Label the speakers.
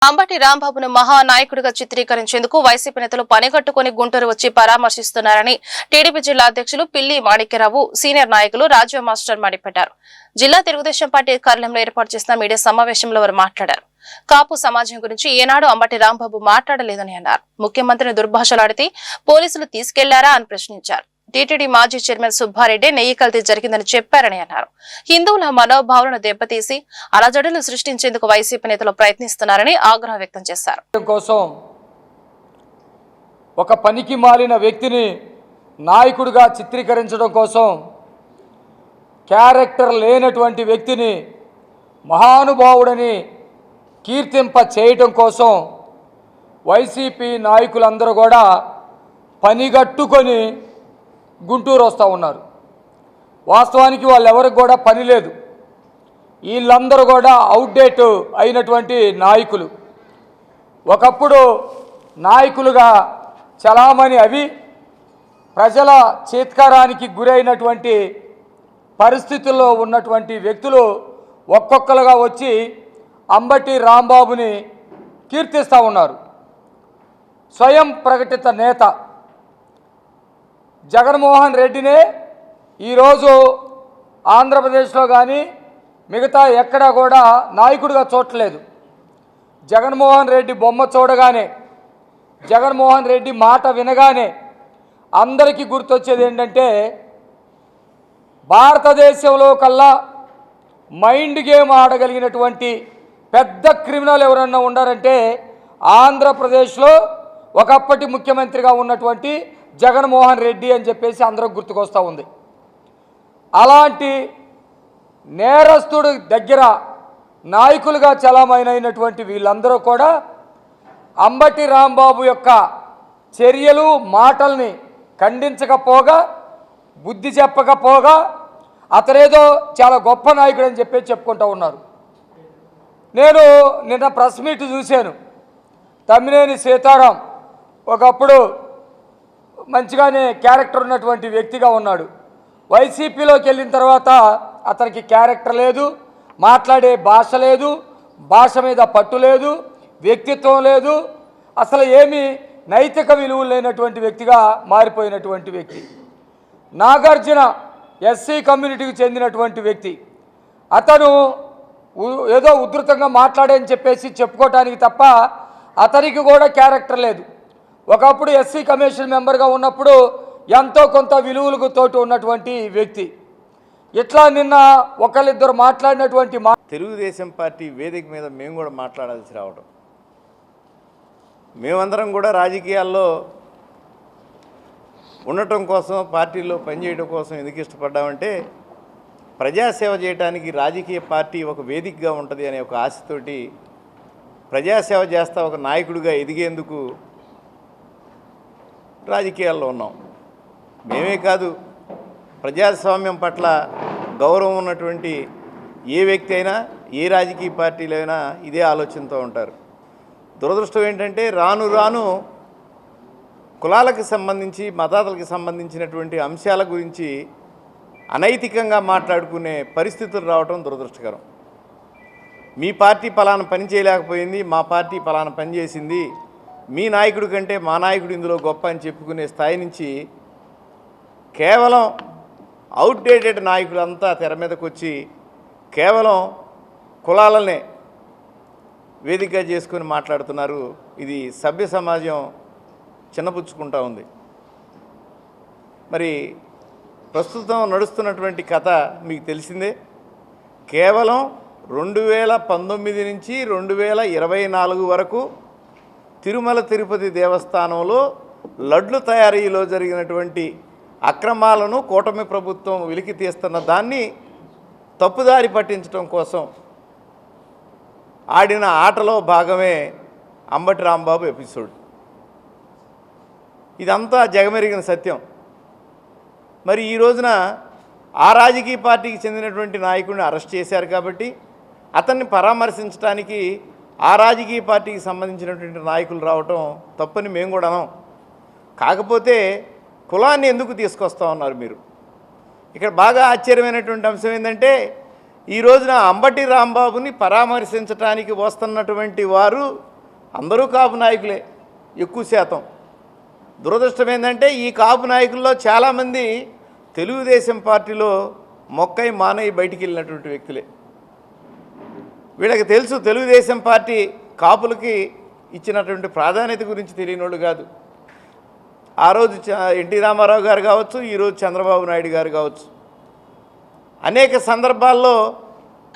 Speaker 1: Ambati రాంబాబును మహానాయకుడిగా చిత్రీకరించేందుకు YCP నేతలు పనిగట్టుకుని గుంటూరు వచ్చి పరామర్శిస్తున్నారని టీడీపీ జిల్లా అధ్యక్షులు పిల్లి మాణిక్యరావు సీనియర్ నాయకులు రాజ్య మాస్టర్ మండిపడ్డారు. జిల్లా తెలుగుదేశం పార్టీ కార్యాలయంలో ఏర్పాటు చేసిన మీడియా సమావేశంలో వారు మాట్లాడారు. కాపు సమాజం గురించి ఏనాడు అంబటి రాంబాబు మాట్లాడలేదని అన్నారు. ముఖ్యమంత్రిని దుర్భాషలాడితే పోలీసులు తీసుకెళ్లారా అని ప్రశ్నించారు. టీటీడీ మాజీ చైర్మన్ సుబ్బారెడ్డి నెయ్యి కల్తీ జరిగిందని చెప్పారని అన్నారు. హిందువుల మనోభావాలను దెబ్బతీసి అలజడులు సృష్టించేందుకు వైసీపీ నేతలు ప్రయత్నిస్తున్నారని ఆగ్రహం వ్యక్తం చేశారు.
Speaker 2: ఒక పనికి మాలిన వ్యక్తిని నాయకుడిగా చిత్రీకరించడం కోసం, క్యారెక్టర్ లేనటువంటి వ్యక్తిని మహానుభావుడని కీర్తింప చేయటం కోసం వైసీపీ నాయకులందరూ కూడా పనిగట్టుకొని గుంటూరు వస్తూ ఉన్నారు. వాస్తవానికి వాళ్ళెవరికి కూడా పని లేదు. వీళ్ళందరూ కూడా అవుట్డేట్ అయినటువంటి నాయకులు. ఒకప్పుడు నాయకులుగా చలామణి అవి ప్రజల చీత్కారానికి గురైనటువంటి పరిస్థితుల్లో ఉన్నటువంటి వ్యక్తులు ఒక్కొక్కరుగా వచ్చి అంబటి రాంబాబుని కీర్తిస్తూ ఉన్నారు. స్వయం ప్రకటిత నేత జగన్మోహన్ రెడ్డినే ఈరోజు ఆంధ్రప్రదేశ్లో కానీ మిగతా ఎక్కడా కూడా నాయకుడిగా చూడలేదు. జగన్మోహన్ రెడ్డి బొమ్మ చూడగానే, జగన్మోహన్ రెడ్డి మాట వినగానే అందరికీ గుర్తొచ్చేది ఏంటంటే, భారతదేశంలో కల్లా మైండ్ గేమ్ ఆడగలిగినటువంటి పెద్ద క్రిమినల్ ఎవరన్నా ఉన్నారంటే ఆంధ్రప్రదేశ్లో ఒకప్పటి ముఖ్యమంత్రిగా ఉన్నటువంటి జగన్మోహన్ రెడ్డి అని చెప్పేసి అందరూ గుర్తుకొస్తూ ఉంది. అలాంటి నేరస్తుడి దగ్గర నాయకులుగా చలామణైనటువంటి వీళ్ళందరూ కూడా అంబటి రాంబాబు యొక్క చర్యలు మాటల్ని ఖండించకపోగా, బుద్ధి చెప్పకపోగా అతనేదో చాలా గొప్ప నాయకుడు అని చెప్పేసి చెప్పుకుంటూ ఉన్నారు. నేను నిన్న ప్రెస్ మీట్ చూశాను. తమ్మినేని సీతారాం ఒకప్పుడు మంచిగానే క్యారెక్టర్ ఉన్నటువంటి వ్యక్తిగా ఉన్నాడు. వైసీపీలోకి వెళ్ళిన తర్వాత అతనికి క్యారెక్టర్ లేదు, మాట్లాడే భాష లేదు, భాష మీద పట్టు లేదు, వ్యక్తిత్వం లేదు, అసలు ఏమీ నైతిక విలువలు లేనటువంటి వ్యక్తిగా మారిపోయినటువంటి వ్యక్తి. నాగార్జున ఎస్సీ కమ్యూనిటీకి చెందినటువంటి వ్యక్తి. అతను ఏదో ఉధృతంగా మాట్లాడని చెప్పేసి చెప్పుకోవటానికి తప్ప అతనికి కూడా క్యారెక్టర్ లేదు. ఒకప్పుడు ఎస్సీ కమిషన్ మెంబర్గా ఉన్నప్పుడు ఎంతో కొంత విలువలకు తోటి ఉన్నటువంటి వ్యక్తి. ఇట్లా నిన్న ఒకళ్ళిద్దరు మాట్లాడినటువంటి
Speaker 3: తెలుగుదేశం పార్టీ వేదిక మీద మేము కూడా మాట్లాడాల్సి రావడం, మేమందరం కూడా రాజకీయాల్లో ఉండటం కోసం, పార్టీలో పనిచేయడం కోసం ఎందుకు ఇష్టపడ్డామంటే, ప్రజాసేవ చేయడానికి రాజకీయ పార్టీ ఒక వేదికగా ఉంటుంది అనే ఒక ఆశతోటి ప్రజాసేవ చేస్తా ఒక నాయకుడిగా ఎదిగేందుకు రాజకీయాల్లో ఉన్నాం. మేమే కాదు, ప్రజాస్వామ్యం పట్ల గౌరవం ఉన్నటువంటి ఏ వ్యక్తి అయినా, ఏ రాజకీయ పార్టీలో అయినా ఇదే ఆలోచనతో ఉంటారు. దురదృష్టం ఏంటంటే, రాను రాను కులాలకు సంబంధించి, మతాలకు సంబంధించినటువంటి అంశాల గురించి అనైతికంగా మాట్లాడుకునే పరిస్థితులు రావడం దురదృష్టకరం. మీ పార్టీ పలానా పని చేయలేకపోయింది, మా పార్టీ పలానా పని చేసింది, మీ నాయకుడి కంటే మా నాయకుడు ఇందులో గొప్ప అని చెప్పుకునే స్థాయి నుంచి కేవలం అవుట్డేటెడ్ నాయకులంతా తెర మీదకి వచ్చి కేవలం కులాలనే వేదికగా చేసుకొని మాట్లాడుతున్నారు. ఇది సభ్య సమాజం చిన్నపుచ్చుకుంటూ ఉంది. మరి ప్రస్తుతం నడుస్తున్నటువంటి కథ మీకు తెలిసిందే. కేవలం 2019 నుంచి 2024 వరకు తిరుమల తిరుపతి దేవస్థానంలో లడ్లు తయారీలో జరిగినటువంటి అక్రమాలను కూటమి ప్రభుత్వం వెలికి తీస్తున్న దాన్ని తప్పుదారి పట్టించడం కోసం ఆడిన ఆటలో భాగమే అంబటి రాంబాబు ఎపిసోడ్. ఇదంతా జగమెరిగిన సత్యం. మరి ఈ రోజున ఆ రాజకీయ పార్టీకి చెందినటువంటి నాయకుడిని అరెస్ట్ చేశారు కాబట్టి అతన్ని పరామర్శించడానికి ఆ రాజకీయ పార్టీకి సంబంధించినటువంటి నాయకులు రావటం తప్పని మేము కూడా అన్నాం. కాకపోతే కులాన్ని ఎందుకు తీసుకొస్తా ఉన్నారు మీరు? ఇక్కడ బాగా ఆశ్చర్యమైనటువంటి అంశం ఏంటంటే, ఈ రోజున అంబటి రాంబాబుని పరామర్శించడానికి వస్తున్నటువంటి వారు అందరూ కాపు నాయకులే ఎక్కువ శాతం. దురదృష్టం ఏంటంటే ఈ కాపు నాయకుల్లో చాలామంది తెలుగుదేశం పార్టీలో మొక్కై మానయ్య బయటికి వెళ్ళినటువంటి వ్యక్తులే. వీళ్ళకి తెలుసు తెలుగుదేశం పార్టీ కాపులకి ఇచ్చినటువంటి ప్రాధాన్యత గురించి తెలియనోళ్ళు కాదు. ఆ రోజు ఎన్టీ రామారావు గారు కావచ్చు, ఈరోజు చంద్రబాబు నాయుడు గారు కావచ్చు, అనేక సందర్భాల్లో